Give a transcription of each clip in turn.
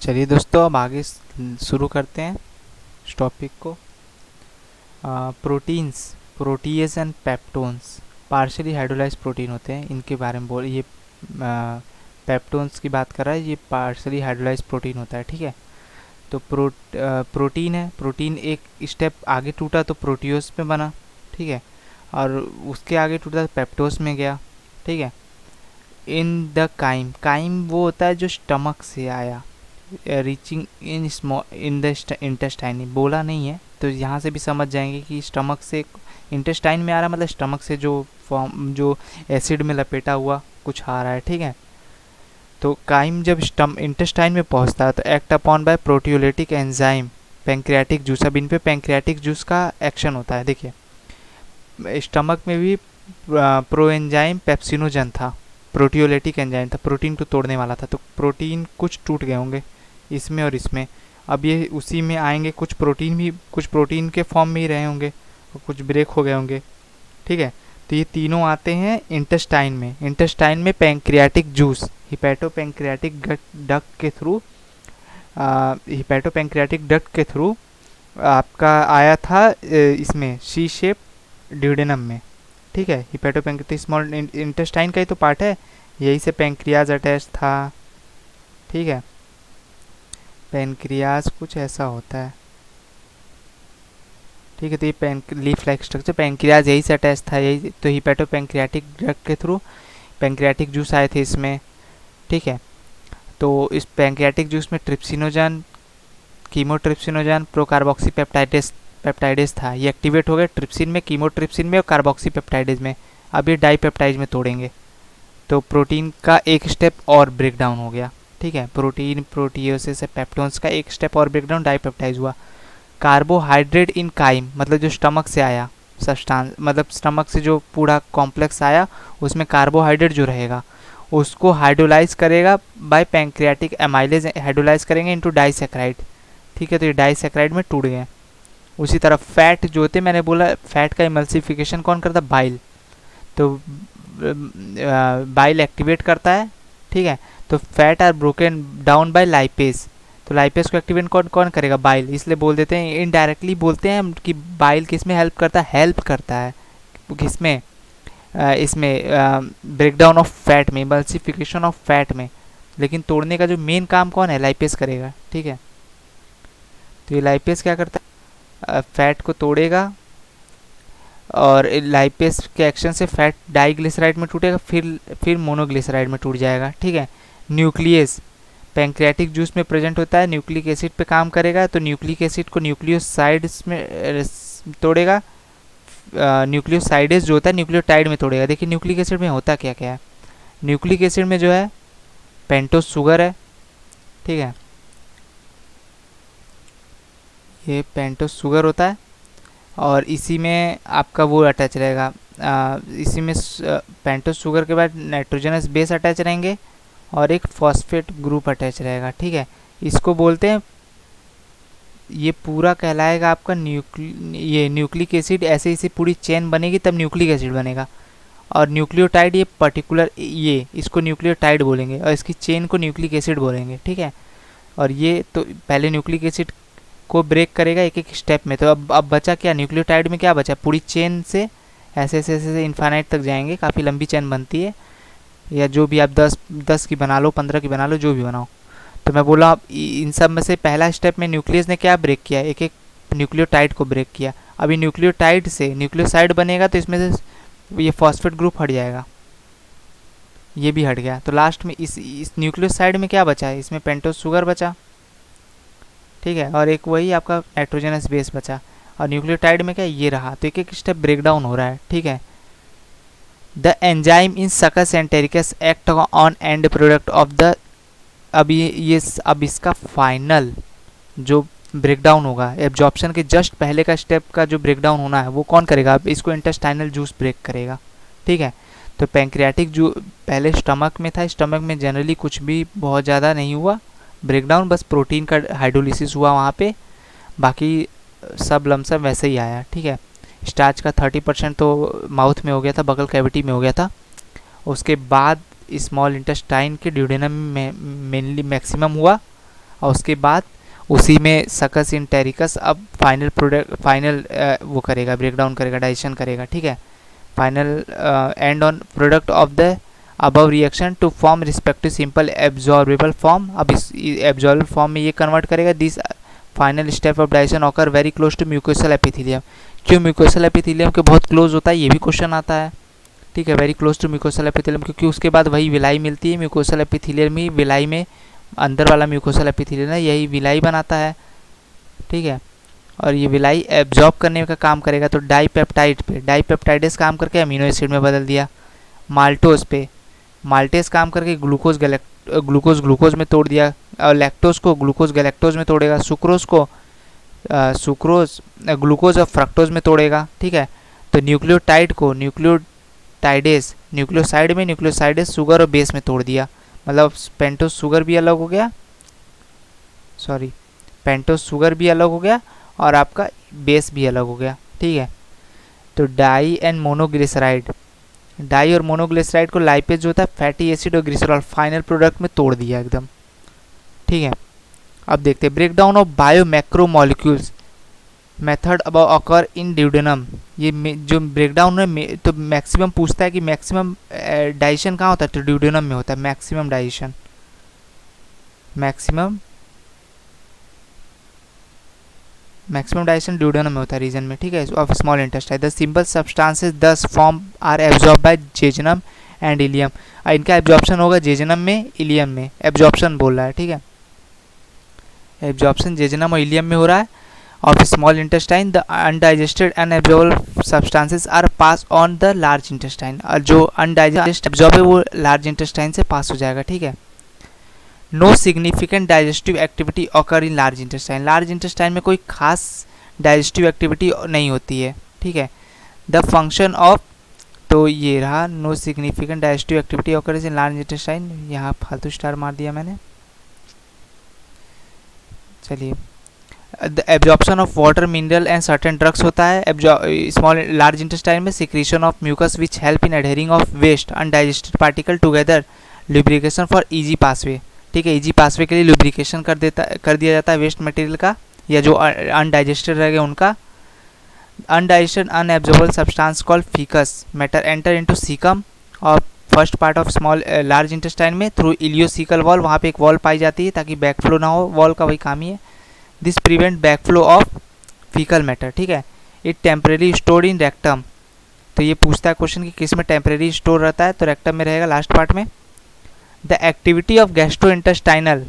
चलिए दोस्तों, अब आगे शुरू करते हैं इस टॉपिक को। Proteins, protease and peptones partially hydrolyse protein होते हैं। इनके बारे में ये पेप्टोन्स की बात कर रहा है। ये पार्शियली हाइड्रोलाइज प्रोटीन होता है, ठीक है। तो प्रोटीन है, प्रोटीन एक स्टेप आगे टूटा तो प्रोटियोस में बना, ठीक है, और उसके आगे टूटा तो पेप्टोस में गया, ठीक है। इन द काइम, काइम वो होता है जो स्टमक से आया, reaching in in the intestine, बोला नहीं है तो यहाँ से भी समझ जाएंगे कि स्टमक से इंटेस्टाइन में आ रहा है, मतलब स्टमक से जो फॉर्म जो एसिड में लपेटा हुआ कुछ आ रहा है, ठीक है। तो काइम जब इंटेस्टाइन में पहुँचता है तो act upon bye proteolytic enzyme pancreatic juice. अब इन पे पैंक्रियाटिक जूस का एक्शन होता है। देखिए, स्टमक में भी प्रो एंजाइम पेप्सिनोजन था, प्रोटियोलिटिक एंजाइम था, प्रोटीन को तोड़ने वाला था। तो प्रोटीन कुछ टूट गए होंगे इसमें और इसमें। अब ये उसी में आएंगे, कुछ प्रोटीन के फॉर्म में ही रहे होंगे और कुछ ब्रेक हो गए होंगे, ठीक है। तो ये तीनों आते हैं इंटेस्टाइन में। इंटेस्टाइन में पैंक्रियाटिक जूस हिपैटोपैंक्रियाटिक डक्ट के थ्रू आपका आया था इसमें सी शेप ड्यूडेनम में, ठीक है। हिपैटोपैंक्रियाटिक स्मॉल इंटेस्टाइन का ही तो पार्ट है, यही से पैंक्रियाज अटैच था, ठीक है। पैंक्रियाज कुछ ऐसा होता है, ठीक है। तो ये लीफ लाइक स्ट्रक्चर, पैंक्रियाज यही से अटैच था, यही तो हिपैटोपैंक्रियाटिक डक्ट के थ्रू पैंक्रियाटिक जूस आए थे इसमें, ठीक है। तो इस पैंक्रियाटिक जूस में ट्रिप्सिनोजन, कीमोट्रिप्सिनोजन, प्रोकार्बोक्सी पेप्टाइडेज था। ये एक्टिवेट हो गए ट्रिप्सिन में, कीमोट्रिप्सिन में और कार्बोक्सी पेप्टाइडेज में। अब ये डाईपेप्टाइज में तोड़ेंगे तो प्रोटीन का एक स्टेप और ब्रेक डाउन हो गया, ठीक है। प्रोटीन प्रोटियोसिस से पेप्टोन्स का एक स्टेप और ब्रेक डाउन, डाईपेप्टाइज हुआ। कार्बोहाइड्रेट इन काइम, मतलब जो स्टमक से आया सब्सटेंस, मतलब स्टमक से जो पूरा कॉम्प्लेक्स आया उसमें कार्बोहाइड्रेट जो रहेगा उसको हाइड्रोलाइज करेगा बाय पैंक्रियाटिक एमाइलेज, हाइड्रोलाइज करेंगे इनटू डाइसैकेराइड, ठीक है। तो ये डाइसैकेराइड में टूट गए। उसी तरह फैट जो होते, मैंने बोला फैट का इमल्सिफिकेशन कौन करता है? बाइल। तो बाइल एक्टिवेट करता है, ठीक है। तो fat are broken down by lipase, तो लाइपेज को एक्टिवेट कौन करेगा? बाइल। इसलिए बोल देते हैं, इनडायरेक्टली बोलते हैं कि बाइल किस में हेल्प करता है? हेल्प करता है किसमें? इसमें ब्रेकडाउन ऑफ फैट में, इमल्सिफिकेशन ऑफ फैट में। लेकिन तोड़ने का जो मेन काम कौन है? लाइपेज करेगा, ठीक है। तो ये लाइपेज क्या करता है? फैट को तोड़ेगा और लाइपेज के एक्शन से फैट डाइग्लिसराइड में टूटेगा, फिर मोनोग्लिसराइड में टूट जाएगा, ठीक है। न्यूक्लियस पैंक्रियाटिक जूस में प्रेजेंट होता है, न्यूक्लिक एसिड पे काम करेगा, तो न्यूक्लिक एसिड को न्यूक्लियोसाइड्स में तोड़ेगा। न्यूक्लियोसाइडेज जो होता है न्यूक्लियोटाइड में तोड़ेगा। देखिए न्यूक्लिक एसिड में होता क्या क्या है। न्यूक्लिक एसिड में जो है पेंटोस शुगर है, ठीक है। ये पेंटोस शुगर होता है और इसी में आपका वो अटैच रहेगा, इसी में पेंटोस शुगर के बाद नाइट्रोजनस बेस अटैच रहेंगे और एक फॉस्फेट ग्रुप अटैच रहेगा, ठीक है। इसको बोलते हैं, ये पूरा कहलाएगा आपका ये न्यूक्लिक एसिड। ऐसे इसे पूरी चेन बनेगी तब न्यूक्लिक एसिड बनेगा। और न्यूक्लियोटाइड ये पर्टिकुलर, ये इसको न्यूक्लियोटाइड बोलेंगे और इसकी चेन को न्यूक्लिक एसिड बोलेंगे, ठीक है। और ये तो पहले न्यूक्लिक एसिड को ब्रेक करेगा एक एक स्टेप में। तो अब बचा क्या? न्यूक्लियोटाइड में क्या बचा? पूरी चेन से ऐसे ऐसे ऐसे इन्फाइनाइट तक जाएंगे, काफ़ी लंबी चेन बनती है। या जो भी आप 10 की बना लो, 15 की बना लो, जो भी बनाओ। तो मैं बोला आप इन सब में से पहला स्टेप में न्यूक्लियस ने क्या ब्रेक किया? एक एक न्यूक्लियोटाइड को ब्रेक किया। अभी न्यूक्लियोटाइड से न्यूक्लियोसाइड बनेगा तो इसमें से ये फॉस्फेट ग्रुप हट जाएगा, ये भी हट गया। तो लास्ट में इस न्यूक्लियोसाइड में क्या बचा है? इसमें पेंटोस शुगर बचा, ठीक है। और एक वही आपका नाइट्रोजनस बेस बचा। और न्यूक्लियोटाइड में क्या ये रहा। तो एक एक स्टेप ब्रेक डाउन हो रहा है, ठीक है। द एंजाइम इन सकस entericus act on and product of the, अब इसका फाइनल जो ब्रेकडाउन होगा, एब्जॉर्प्शन के जस्ट पहले का स्टेप का जो ब्रेकडाउन होना है वो कौन करेगा? अब इसको इंटेस्टाइनल जूस ब्रेक करेगा, ठीक है। तो पैंक्रियाटिक जो पहले स्टमक में था, स्टमक में जनरली कुछ भी बहुत ज़्यादा नहीं हुआ ब्रेकडाउन, बस प्रोटीन का हाइड्रोलिसिस हुआ वहाँ पे, बाकी सब लमसम वैसे ही आया, ठीक है। स्टार्च का 30% तो माउथ में हो गया था, बगल कैविटी में हो गया था। उसके बाद स्मॉल इंटेस्टाइन के ड्यूडेनम में मेनली मैक्सिमम हुआ और उसके बाद उसी में सकस इंटेरिकस अब फाइनल वो करेगा, ब्रेकडाउन करेगा, डाइजेशन करेगा, ठीक है। Final end on product of the above reaction to form respective simple absorbable form. अब इस एब्जॉर्बेबल फॉर्म में ये कन्वर्ट करेगा। This final step of digestion occur very close to mucosal epithelium. क्यों म्यूकोसल एपिथेलियम के बहुत क्लोज होता है, ये भी क्वेश्चन आता है, ठीक है। Very close to mucosal epithelium, क्योंकि उसके बाद वही विलाई मिलती है। म्यूकोसल एपिथेलियम ही विलाई में, अंदर वाला म्यूकोसल एपिथेलियम है, यही विलाई बनाता है, ठीक है। और ये विलाई एब्जॉर्ब करने का काम करेगा। तो डाईपेप्टाइड पे, डाईपेप्टाइडेस काम करके अमीनो एसिड में बदल दिया। माल्टोज पे, माल्टेज काम करके ग्लूकोज में तोड़ दिया। और लैक्टोज को ग्लूकोज गैलेक्टोज में तोड़ेगा। सुक्रोज को सुक्रोज ग्लूकोज और फ्रक्टोज में तोड़ेगा, ठीक है। तो न्यूक्लियोटाइड को न्यूक्लियोसाइड में न्यूक्लियोसाइडेस शुगर और बेस में तोड़ दिया। मतलब पेंटोज शुगर भी अलग हो गया, पेंटोज शुगर भी अलग हो गया और आपका बेस भी अलग हो गया, ठीक है। तो डाई एंड मोनोग्लिसराइड, डाई और मोनोग्लिसराइड को लाइपेज जो होता है फैटी एसिड और ग्लिसरॉल फाइनल प्रोडक्ट में तोड़ दिया एकदम, ठीक है। अब देखते हैं breakdown of bio macromolecules method अब ऑकर इन ड्यूडेनम। ये जो ब्रेकडाउन है तो मैक्सिमम पूछता है कि मैक्सिमम डाइजेशन कहाँ होता है, तो ड्यूडेनम में होता है maximum digestion, maximum digestion duodenum में होता है रीजन में, ठीक है, of small intestine. The simple substances thus form are absorb by jejunum and ileum. इनका एब्जॉर्प्शन होगा जेजनम में, इलियम में, एब्जॉर्प्शन बोल रहा है, ठीक है। एब्जॉर्प्शन जेजनम और इलियम में हो रहा है। Of small intestine the undigested unabsorbable substances are pass on the large intestine. और जो अनडाइजेस्टेड एब्जॉर्ब है वो लार्ज इंटेस्टाइन से पास हो जाएगा, ठीक है। No significant digestive activity occur in large intestine. Large intestine में कोई खास डाइजेस्टिव एक्टिविटी नहीं होती है, ठीक है। द फंक्शन ऑफ, तो ये रहा no significant digestive activity occur in large intestine. यहाँ फालतू स्टार मार दिया मैंने, चलिए। The absorption of water, mineral and certain drugs होता है स्मॉल लार्ज इंटेस्टाइन में। Secretion of mucus which help in adhering of waste undigested particle together. Lubrication for easy passway, ठीक है। इजी पासवे के लिए लुब्रिकेशन कर दिया जाता है वेस्ट मटेरियल का या जो अनडाइजेस्टेड रह गए उनका। Undigested unabsorbable substance called faeces matter enter into caecum और first part of small large intestine में थ्रू इलियोसिकल वॉल। वहाँ पे एक वॉल पाई जाती है ताकि बैकफ्लो ना हो, वॉल का वही काम ही है। This prevent backflow of faecal matter, ठीक है। It temporary stored in rectum. तो ये पूछता है क्वेश्चन कि किस में टेम्परेरी स्टोर रहता है, तो रेक्टम में रहेगा लास्ट पार्ट में। The activity of gastrointestinal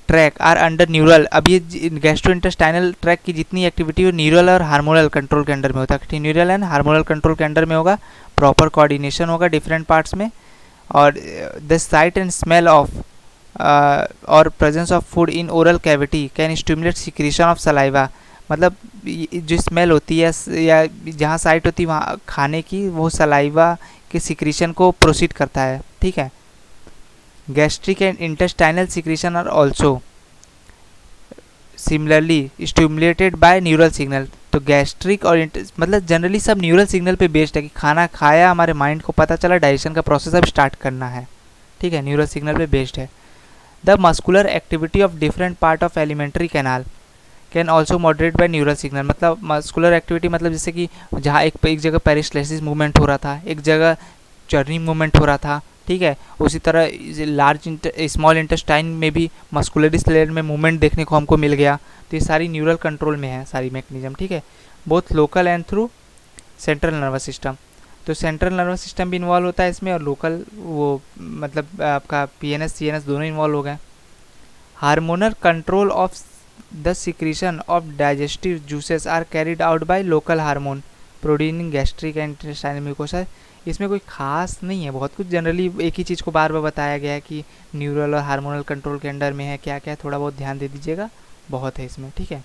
tract are under neural. अब ये गैस्ट्रोइंटेस्टाइनल ट्रैक की जितनी एक्टिविटी हो न्यूरल और हार्मोनल कंट्रोल के अंडर में होता है। न्यूरल एंड हार्मोनल कंट्रोल के अंडर में होगा। प्रॉपर कोऑर्डिनेशन होगा डिफरेंट पार्ट्स में। और the sight and smell of और presence of food in oral cavity can stimulate secretion of saliva. मतलब जो स्मेल होती है या जहाँ साइट होती है वहाँ खाने की, वो सलाइवा के सिक्रीशन को प्रोसीड करता है, ठीक है। Gastric and intestinal secretion are also similarly stimulated by neural signal. तो गैस्ट्रिक और मतलब जनरली सब न्यूरल सिग्नल पे बेस्ड है कि खाना खाया, हमारे माइंड को पता चला डाइजेशन का प्रोसेस अब स्टार्ट करना है, ठीक है, न्यूरल सिग्नल पे बेस्ड है। The muscular activity of different part of alimentary canal can also moderate by neural signal. मतलब मस्कुलर एक्टिविटी मतलब जैसे कि जहाँ एक जगह पेरिस्टलिसिस मूवमेंट हो रहा था, एक जगह चर्निंग मूवमेंट हो रहा था, ठीक है। उसी तरह स्मॉल इंटेस्टाइन में भी मस्कुलरिस लेयर में मूवमेंट देखने को हमको मिल गया। तो ये सारी न्यूरल कंट्रोल में है सारी मैकेनिज्म, ठीक है, both local and through central nervous system. तो सेंट्रल नर्वस सिस्टम भी इन्वॉल्व होता है इसमें और लोकल वो मतलब आपका पीएनएस सीएनएस दोनों इन्वॉल्व हो गए। Hormonal control of the secretion of digestive juices are carried out by local hormone producing gastric and intestinal mucosa. इसमें कोई खास नहीं है, बहुत कुछ जनरली एक ही चीज़ को बार बार बताया गया है कि न्यूरल और हार्मोनल कंट्रोल के अंडर में है क्या क्या, थोड़ा बहुत ध्यान दे दीजिएगा, बहुत है इसमें, ठीक है।